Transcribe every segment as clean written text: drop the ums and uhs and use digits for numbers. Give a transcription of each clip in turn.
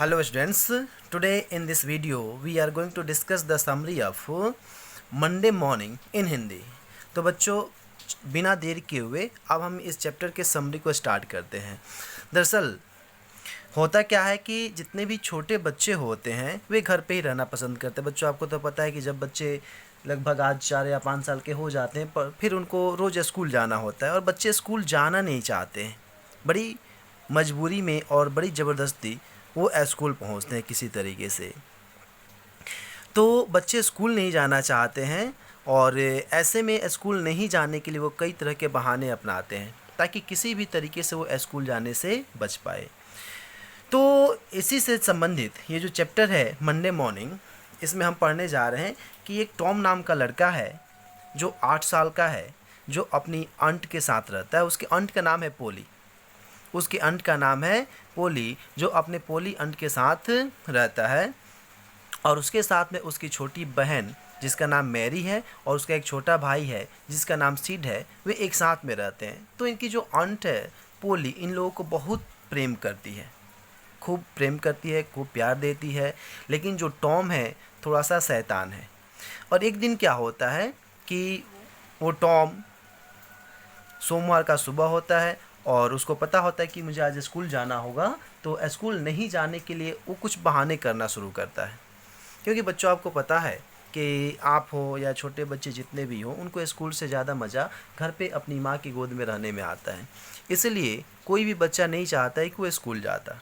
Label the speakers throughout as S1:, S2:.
S1: Hello students, today in this video we are going to discuss the summary of Monday morning in Hindi. तो बच्चों बिना देर किए हुए अब हम इस चैप्टर के समरी को स्टार्ट करते हैं। दरअसल होता क्या है कि जितने भी छोटे बच्चे होते हैं वे घर पे ही रहना पसंद करते हैं। बच्चों आपको तो पता है कि जब बच्चे लगभग आज 4 या 5 साल के हो जाते हैं पर फिर उनको रोज़ स्कूल जाना होता है और बच्चे स्कूल जाना नहीं चाहते हैं। बड़ी मजबूरी में और बड़ी ज़बरदस्ती वो स्कूल पहुंचते हैं किसी तरीके से। तो बच्चे स्कूल नहीं जाना चाहते हैं और ऐसे में स्कूल नहीं जाने के लिए वो कई तरह के बहाने अपनाते हैं ताकि किसी भी तरीके से वो स्कूल जाने से बच पाए। तो इसी से संबंधित ये जो चैप्टर है मंडे मॉर्निंग, इसमें हम पढ़ने जा रहे हैं कि एक टॉम नाम का लड़का है जो 8 साल का है, जो अपनी आंट के साथ रहता है। उसके आंट का नाम है पोली। उसकी आंट का नाम है पोली, जो अपने पोली आंट के साथ रहता है और उसके साथ में उसकी छोटी बहन जिसका नाम मैरी है और उसका एक छोटा भाई है जिसका नाम सिड है। वे एक साथ में रहते हैं। तो इनकी जो आंट है पोली इन लोगों को बहुत प्रेम करती है, खूब प्रेम करती है, खूब प्यार देती है। लेकिन जो टॉम है थोड़ा सा शैतान है। और एक दिन क्या होता है कि वो टॉम सोमवार का सुबह होता है और उसको पता होता है कि मुझे आज स्कूल जाना होगा। तो स्कूल नहीं जाने के लिए वो कुछ बहाने करना शुरू करता है, क्योंकि बच्चों आपको पता है कि आप हो या छोटे बच्चे जितने भी हों उनको स्कूल से ज़्यादा मज़ा घर पे अपनी माँ की गोद में रहने में आता है। इसलिए कोई भी बच्चा नहीं चाहता है कि वो स्कूल जाता।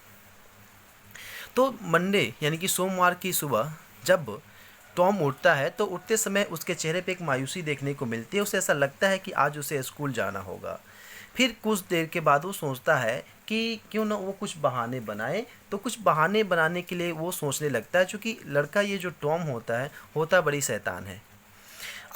S1: तो मंडे यानी कि सोमवार की सुबह जब टॉम उठता है तो उठते समय उसके चेहरे पे एक मायूसी देखने को मिलती है। उसे ऐसा लगता है कि आज उसे स्कूल जाना होगा। फिर कुछ देर के बाद वो सोचता है कि क्यों ना वो कुछ बहाने बनाए। तो कुछ बहाने बनाने के लिए वो सोचने लगता है, क्योंकि लड़का ये जो टॉम होता बड़ी शैतान है।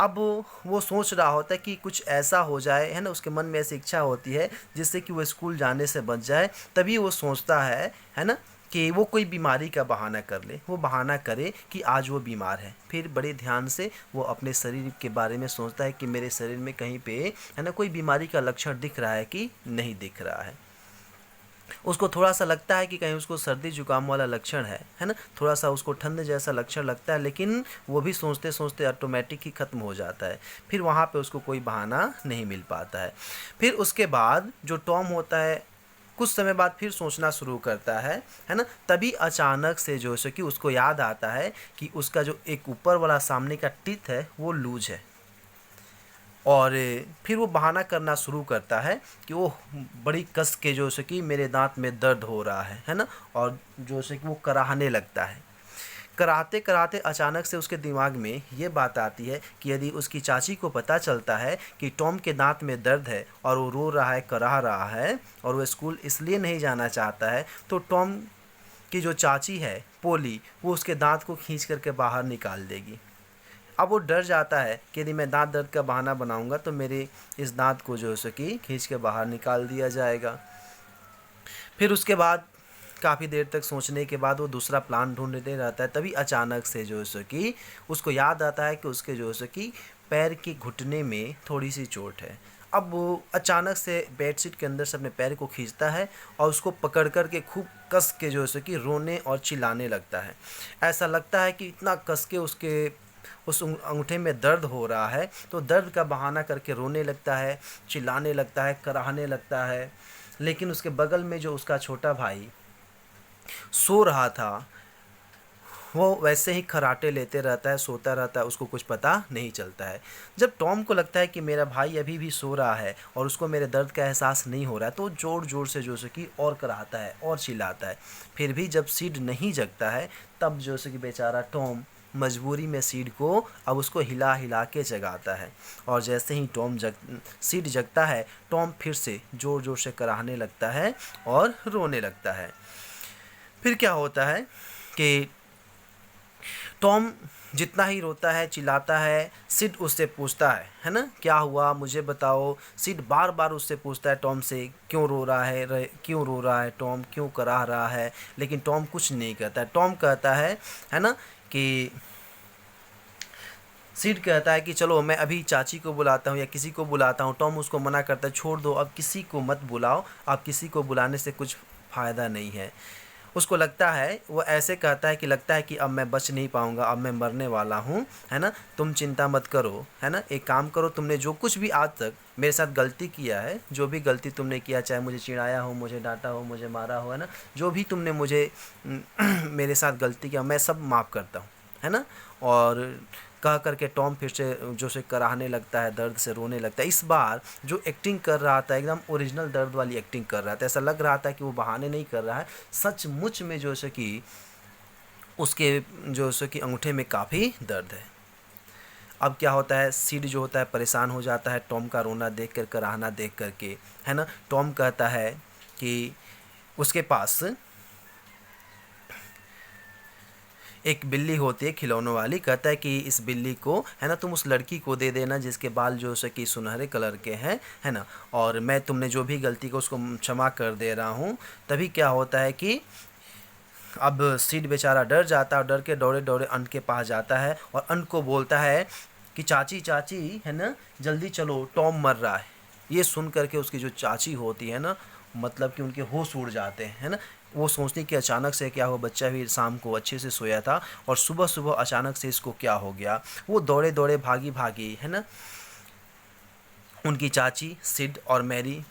S1: अब वो सोच रहा होता है कि कुछ ऐसा हो जाए, है ना, उसके मन में ऐसी इच्छा होती है जिससे कि वो स्कूल जाने से बच जाए। तभी वो सोचता है ना, कि वो कोई बीमारी का बहाना कर ले। वो बहाना करे कि आज वो बीमार है। फिर बड़े ध्यान से वो अपने शरीर के बारे में सोचता है कि मेरे शरीर में कहीं पे, है ना, कोई बीमारी का लक्षण दिख रहा है कि नहीं दिख रहा है। उसको थोड़ा सा लगता है कि कहीं उसको सर्दी जुकाम वाला लक्षण है ना, थोड़ा सा उसको ठंड जैसा लक्षण लगता है। लेकिन वो भी सोचते सोचते ऑटोमेटिक ही ख़त्म हो जाता है। फिर वहाँ पे उसको कोई बहाना नहीं मिल पाता है। फिर उसके बाद जो टॉम होता है कुछ समय बाद फिर सोचना शुरू करता है ना। तभी अचानक से जो है कि उसको याद आता है कि उसका जो एक ऊपर वाला सामने का टीथ है वो लूज है। और फिर वो बहाना करना शुरू करता है कि वो बड़ी कस के जो है कि मेरे दांत में दर्द हो रहा है ना। और जो है कि वो कराहने लगता है। कराहते कराहते अचानक से उसके दिमाग में ये बात आती है कि यदि उसकी चाची को पता चलता है कि टॉम के दांत में दर्द है और वो रो रहा है, कराह रहा है और वो स्कूल इसलिए नहीं जाना चाहता है, तो टॉम की जो चाची है पोली वो उसके दांत को खींच करके बाहर निकाल देगी। अब वो डर जाता है कि यदि मैं दांत दर्द का बहाना बनाऊंगा तो मेरे इस दांत को जो है सो कि खींच के बाहर निकाल दिया जाएगा। फिर उसके बाद काफ़ी देर तक सोचने के बाद वो दूसरा प्लान ढूंढते रहता है। तभी अचानक से जो है सो कि उसको याद आता है कि उसके जो है सो कि पैर के घुटने में थोड़ी सी चोट है। अब वो अचानक से बेडशीट के अंदर से अपने पैर को खींचता है और उसको पकड़ कर के खूब कस के जो है सो कि रोने और चिल्लाने लगता है। ऐसा लगता है कि इतना कस के उसके उस अंगूठे में दर्द हो रहा है, तो दर्द का बहाना करके रोने लगता है, चिल्लाने लगता है, कराहने लगता है। लेकिन उसके बगल में जो उसका छोटा भाई सो रहा था वो वैसे ही खर्राटे लेते रहता है, सोता रहता है, उसको कुछ पता नहीं चलता है। जब टॉम को लगता है कि मेरा भाई अभी भी सो रहा है और उसको मेरे दर्द का एहसास नहीं हो रहा है, तो ज़ोर ज़ोर से जो कि और कराहता है और चिल्लाता है। फिर भी जब सिड नहीं जगता है तब जो कि बेचारा टॉम मजबूरी में सिड को अब उसको हिला हिला के जगाता है। और जैसे ही सिड जगता है, टॉम फिर से ज़ोर ज़ोर से कराहने लगता है और रोने लगता है। फिर क्या होता है कि टॉम जितना ही रोता है, चिल्लाता है, सिड उससे पूछता है ना, क्या हुआ मुझे बताओ। सिड बार बार उससे पूछता है टॉम से, क्यों रो रहा है, क्यों रो रहा है टॉम, क्यों कराह रहा है। लेकिन टॉम कुछ नहीं कहता है। टॉम कहता है ना, कि सिड कहता है कि चलो मैं अभी चाची को बुलाता हूँ या किसी को बुलाता हूँ। टॉम उसको मना करता है, छोड़ दो, अब किसी को मत बुलाओ, अब किसी को बुलाने से कुछ फ़ायदा नहीं है। उसको लगता है, वो ऐसे कहता है कि लगता है कि अब मैं बच नहीं पाऊँगा, अब मैं मरने वाला हूँ, है ना, तुम चिंता मत करो, है ना, एक काम करो, तुमने जो कुछ भी आज तक मेरे साथ गलती किया है, जो भी गलती तुमने किया, चाहे मुझे चिढ़ाया हो, मुझे डांटा हो, मुझे मारा हो, है ना, जो भी तुमने मुझे मेरे साथ गलती किया, मैं सब माफ़ करता हूँ, है ना। और कह करके टॉम फिर से जो से कराहने लगता है, दर्द से रोने लगता है। इस बार जो एक्टिंग कर रहा था एकदम ओरिजिनल दर्द वाली एक्टिंग कर रहा था, ऐसा लग रहा था कि वो बहाने नहीं कर रहा है, सचमुच में जो से कि उसके जो से कि अंगूठे में काफ़ी दर्द है। अब क्या होता है, सिड जो होता है परेशान हो जाता है टॉम का रोना देख कर, कराहना देख करके, है ना। टॉम कहता है कि उसके पास एक बिल्ली होती है खिलौनों वाली, कहता है कि इस बिल्ली को, है ना, तुम उस लड़की को दे देना जिसके बाल जो है कि सुनहरे कलर के हैं, है ना, और मैं तुमने जो भी गलती को उसको क्षमा कर दे रहा हूँ। तभी क्या होता है कि अब सीड बेचारा डर जाता है और डर के दौड़े दौड़े अंट के पास जाता है और अंट को बोलता है कि चाची चाची, है ना, जल्दी चलो, टॉम मर रहा है। ये सुन करके उसकी जो चाची होती है ना, मतलब कि उनके होश उड़ जाते हैं, है ना। वो सोचती कि अचानक से क्या हुआ, बच्चा भी शाम को अच्छे से सोया था और सुबह सुबह अचानक से इसको क्या हो गया। वो दौड़े दौड़े भागी भागी, है ना, उनकी चाची, सिड और मैरी,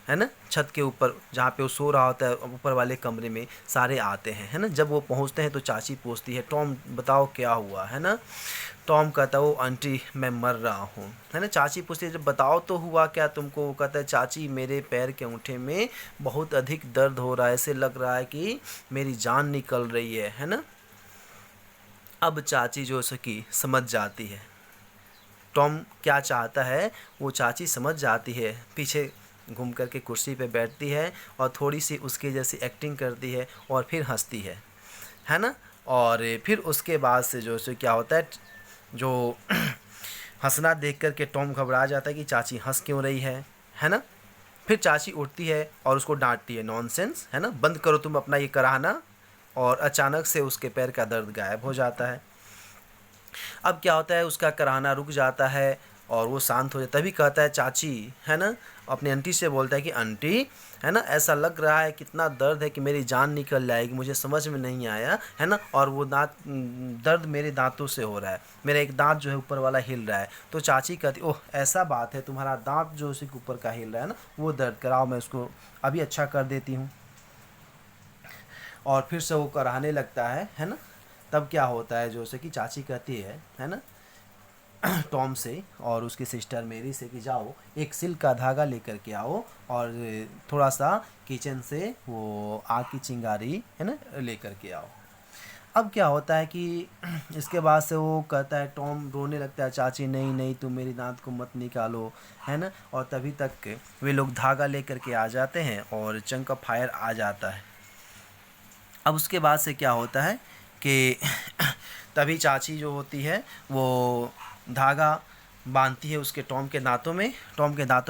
S1: है ना, छत के ऊपर जहाँ पे वो सो रहा होता है, ऊपर वाले कमरे में सारे आते हैं, है ना। जब वो पहुँचते हैं तो चाची पूछती है, टॉम बताओ क्या हुआ, है ना। टॉम कहता है, वो आंटी मैं मर रहा हूँ, है ना। चाची पूछती है, जब बताओ तो हुआ क्या तुमको। वो कहता है, चाची मेरे पैर के अंगूठे में बहुत अधिक दर्द हो रहा है, ऐसे लग रहा है कि मेरी जान निकल रही है ना। अब चाची जो सकी समझ जाती है टॉम क्या चाहता है, वो चाची समझ जाती है, पीछे घूम कर के कुर्सी पे बैठती है और थोड़ी सी उसके जैसी एक्टिंग करती है और फिर हंसती है ना। और फिर उसके बाद से जो सो क्या होता है, जो हंसना देख कर के टॉम घबरा जाता है कि चाची हंस क्यों रही है ना। फिर चाची उठती है और उसको डांटती है, नॉनसेंस, है ना, बंद करो तुम अपना ये कराहना। और अचानक से उसके पैर का दर्द गायब हो जाता है। अब क्या होता है, उसका कराहना रुक जाता है और वो शांत हो जाता है। तभी कहता है चाची, है ना, अपनी आंटी से बोलता है कि आंटी, है ना, ऐसा लग रहा है कितना दर्द है कि मेरी जान निकल जाएगी, मुझे समझ में नहीं आया, है ना, और वो दर्द मेरे दांतों से हो रहा है, मेरा एक दांत जो है ऊपर वाला हिल रहा है। तो चाची कहती, ओह ऐसा बात है, तुम्हारा दांत जो उसी के ऊपर का हिल रहा है ना, वो दर्द कराओ, मैं उसको अभी अच्छा कर देती हूँ। और फिर से वो कराहने लगता है ना। तब क्या होता है, जो से कि चाची कहती है ना, टॉम से और उसकी सिस्टर मेरी से कि जाओ एक सिल्क का धागा लेकर के आओ और थोड़ा सा किचन से वो आग की चिंगारी, है ना, लेकर के आओ। अब क्या होता है कि इसके बाद से वो कहता है, टॉम रोने लगता है, चाची नहीं नहीं तुम मेरी दांत को मत निकालो, है ना। और तभी तक वे लोग धागा लेकर के आ जाते हैं और चंक ऑफ फायर आ जाता है। अब उसके बाद से क्या होता है कि तभी चाची जो होती है वो धागा बांधती है उसके टॉम के दांतों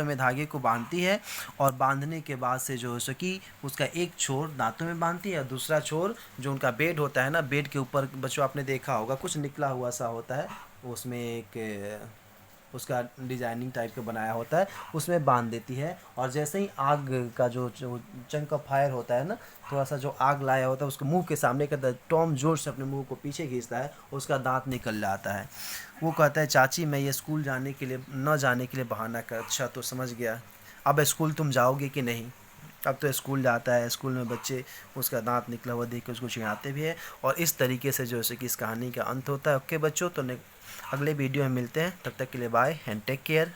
S1: में धागे को बांधती है। और बांधने के बाद से जो है सो कि उसका एक छोर दांतों में बांधती है और दूसरा छोर जो उनका बेड होता है ना, बेड के ऊपर बच्चों आपने देखा होगा कुछ निकला हुआ सा होता है, उसमें एक उसका डिजाइनिंग टाइप का बनाया होता है, उसमें बांध देती है। और जैसे ही आग का जो चंक ऑफ फायर होता है ना, थोड़ा सा जो आग लाया होता है उसको मुंह के सामने करता है, टॉम जोर से अपने मुंह को पीछे खींचता है, उसका दांत निकल जाता है। वो कहता है, चाची मैं ये स्कूल जाने के लिए न जाने के लिए बहाना कर। अच्छा तो समझ गया, अब स्कूल तुम जाओगे कि नहीं। अब तो स्कूल जाता है, स्कूल में बच्चे उसका दांत निकला हुआ देख के उसको चिढ़ाते भी है। और इस तरीके से जो है कि इस कहानी का अंत होता है। ओके बच्चों, तो अगले वीडियो में मिलते हैं, तब तक के लिए बाय एंड टेक केयर।